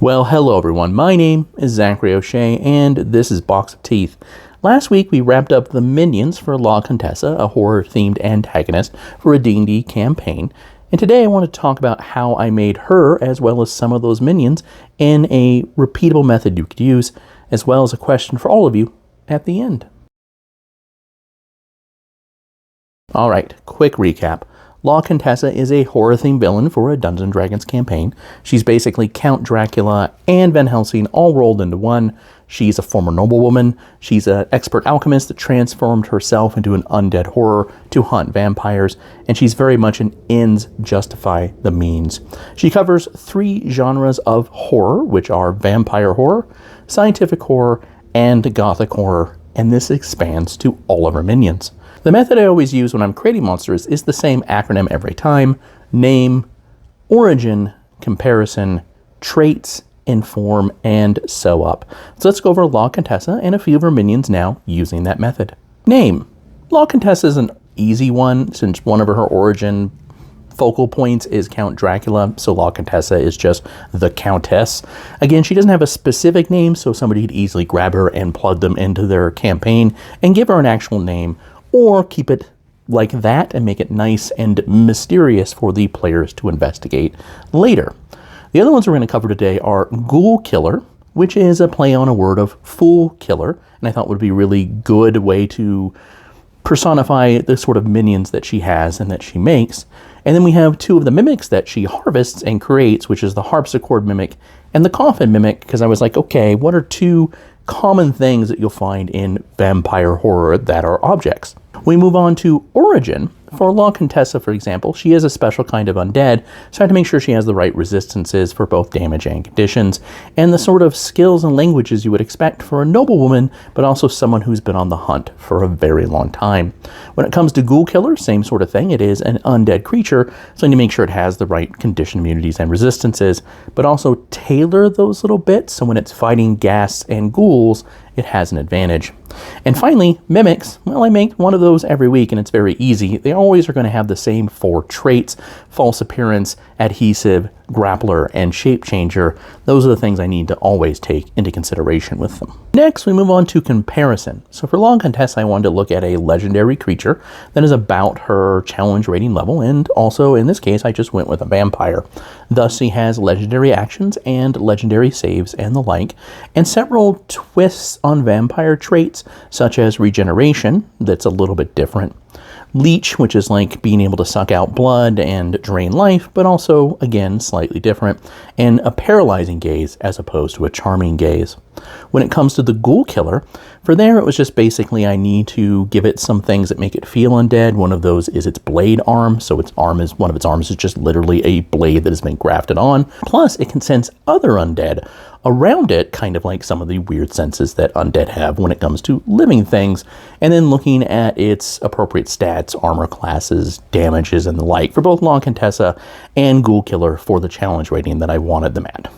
Well, hello everyone. My name is Zachary O'Shea, and this is Box of Teeth. Last week we wrapped up the minions for La Contessa, a horror-themed antagonist for a D&D campaign. And today I want to talk about how I made her, as well as some of those minions, in a repeatable method you could use, as well as a question for all of you at the end. Alright, quick recap. La Contessa is a horror-themed villain for a Dungeons & Dragons campaign. She's basically Count Dracula and Van Helsing all rolled into one. She's a former noblewoman. She's an expert alchemist that transformed herself into an undead horror to hunt vampires, and she's very much an ends justify the means. She covers 3 genres of horror, which are vampire horror, scientific horror, and gothic horror, and this expands to all of her minions. The method I always use when I'm creating monsters is the same acronym every time: name, origin, comparison, traits, inform, and sew up. So let's go over La Contessa and a few of her minions now using that method. Name. La Contessa is an easy one since one of her origin focal points is Count Dracula, so La Contessa is just the Countess. Again, she doesn't have a specific name, so somebody could easily grab her and plug them into their campaign and give her an actual name, or keep it like that and make it nice and mysterious for the players to investigate later. The other ones we're going to cover today are Ghoul Killer, which is a play on a word of Fool Killer, and I thought would be a really good way to personify the sort of minions that she has and that she makes. And then we have 2 of the mimics that she harvests and creates, which is the Harpsichord Mimic and the Coffin Mimic, because I was like, okay, what are 2 common things that you'll find in vampire horror that are objects? We move on to origin. For La Contessa, for example, she is a special kind of undead, so I have to make sure she has the right resistances for both damage and conditions, and the sort of skills and languages you would expect for a noblewoman, but also someone who's been on the hunt for a very long time. When it comes to Ghoul Killer, same sort of thing. It is an undead creature, so I need to make sure it has the right condition immunities and resistances, but also tailor those little bits so when it's fighting ghasts and ghouls, it has an advantage. And finally, mimics. Well, I make one of those every week and it's very easy. They always are going to have the same 4 traits: false appearance, adhesive, grappler, and shape changer. Those are the things I need to always take into consideration with them. Next, we move on to comparison. So for La Contessa, I wanted to look at a legendary creature that is about her challenge rating level, and also in this case, I just went with a vampire. Thus, she has legendary actions and legendary saves and the like, and several twists on vampire traits, such as regeneration, that's a little bit different. Leech, which is like being able to suck out blood and drain life, but also, again, slightly different. And a paralyzing gaze as opposed to a charming gaze. When it comes to the Ghoul Killer, for there it was just basically I need to give it some things that make it feel undead. One of those is its blade arm, so one of its arms is just literally a blade that has been grafted on. Plus, it can sense other undead around it, kind of like some of the weird senses that undead have when it comes to living things, and then looking at its appropriate stats, armor classes, damages, and the like for both La Contessa and Ghoul Killer for the challenge rating that I wanted them at.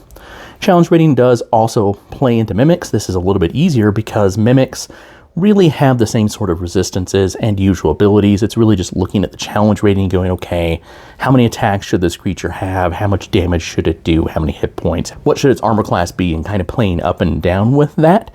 Challenge rating does also play into mimics. This is a little bit easier because mimics really have the same sort of resistances and usual abilities. It's really just looking at the challenge rating and going, okay, how many attacks should this creature have? How much damage should it do? How many hit points? What should its armor class be? And kind of playing up and down with that.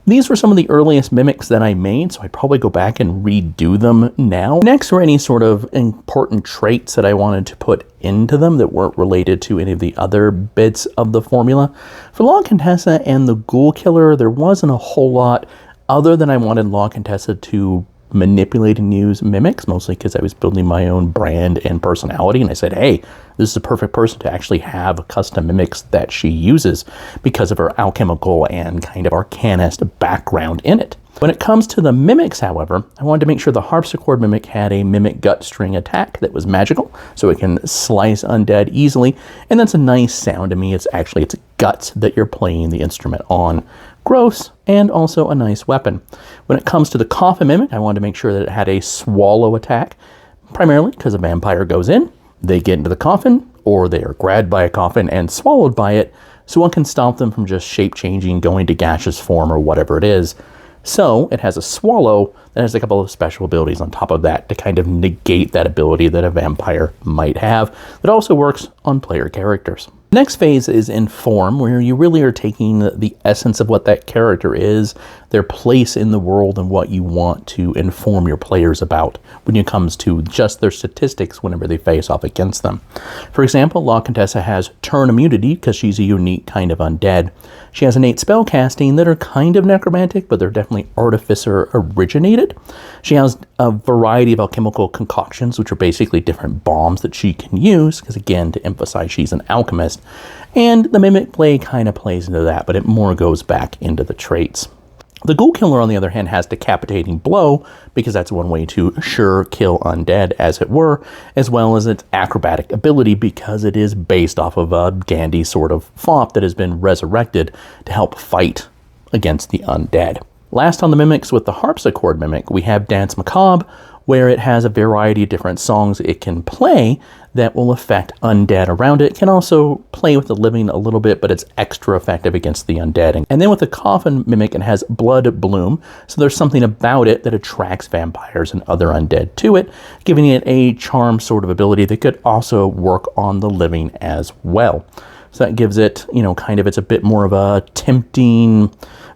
These were some of the earliest mimics that I made, so I'd probably go back and redo them now. Next were any sort of important traits that I wanted to put into them that weren't related to any of the other bits of the formula. For La Contessa and the Ghoul Killer, there wasn't a whole lot other than I wanted La Contessa to manipulate and use mimics, mostly because I was building my own brand and personality, and I said, hey, this is a perfect person to actually have custom mimics that she uses because of her alchemical and kind of arcanist background in it. When it comes to the mimics, however, I wanted to make sure the Harpsichord Mimic had a mimic gut string attack that was magical, so it can slice undead easily, and that's a nice sound to me. It's guts that you're playing the instrument on. Gross, and also a nice weapon. When it comes to the Coffin Mimic, I wanted to make sure that it had a swallow attack, primarily because a vampire goes in, they get into the coffin, or they are grabbed by a coffin and swallowed by it, so one can stop them from just shape-changing, going to gaseous form, or whatever it is. So it has a swallow that has a couple of special abilities on top of that to kind of negate that ability that a vampire might have. That also works on player characters. Next phase is inform, where you really are taking the essence of what that character is, their place in the world, and what you want to inform your players about when it comes to just their statistics whenever they face off against them. For example, La Contessa has turn immunity because she's a unique kind of undead. She has innate spell casting that are kind of necromantic, but they're definitely artificer originated. She has a variety of alchemical concoctions, which are basically different bombs that she can use, because again, to emphasize she's an alchemist. And the Mimic Blade kind of plays into that, but it more goes back into the traits. The Ghoul Killer, on the other hand, has Decapitating Blow, because that's one way to sure kill undead, as it were, as well as its acrobatic ability, because it is based off of a dandy sort of fop that has been resurrected to help fight against the undead. Last on the mimics, with the Harpsichord Mimic, we have Dance Macabre, where it has a variety of different songs it can play that will affect undead around it. It can also play with the living a little bit, but it's extra effective against the undead. And then with the Coffin Mimic, it has Blood Bloom, so there's something about it that attracts vampires and other undead to it, giving it a charm sort of ability that could also work on the living as well. So that gives it, it's a bit more of a tempting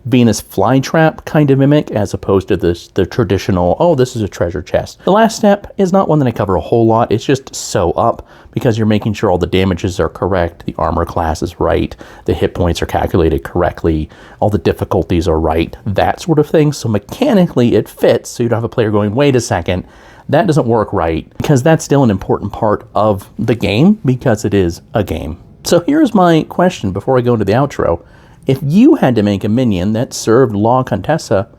Venus flytrap kind of mimic, as opposed to the traditional, oh, this is a treasure chest. The last step is not one that I cover a whole lot. It's just sew up, because you're making sure all the damages are correct, the armor class is right, the hit points are calculated correctly, all the difficulties are right, that sort of thing. So mechanically it fits, so you don't have a player going, wait a second, that doesn't work right, because that's still an important part of the game, because it is a game. So here's my question before I go into the outro. If you had to make a minion that served La Contessa,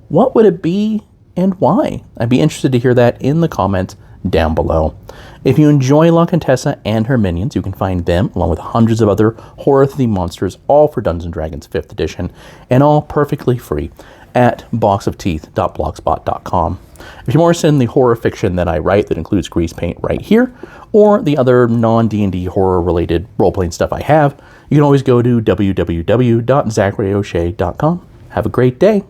what would it be and why? I'd be interested to hear that in the comments down below. If you enjoy La Contessa and her minions, you can find them, along with hundreds of other horror-themed monsters, all for Dungeons & Dragons 5th edition, and all perfectly free, at boxofteeth.blogspot.com. If you're more interested in the horror fiction that I write that includes grease paint right here, or the other non-D&D horror-related role-playing stuff I have, you can always go to www.zacharyoshay.com. Have a great day.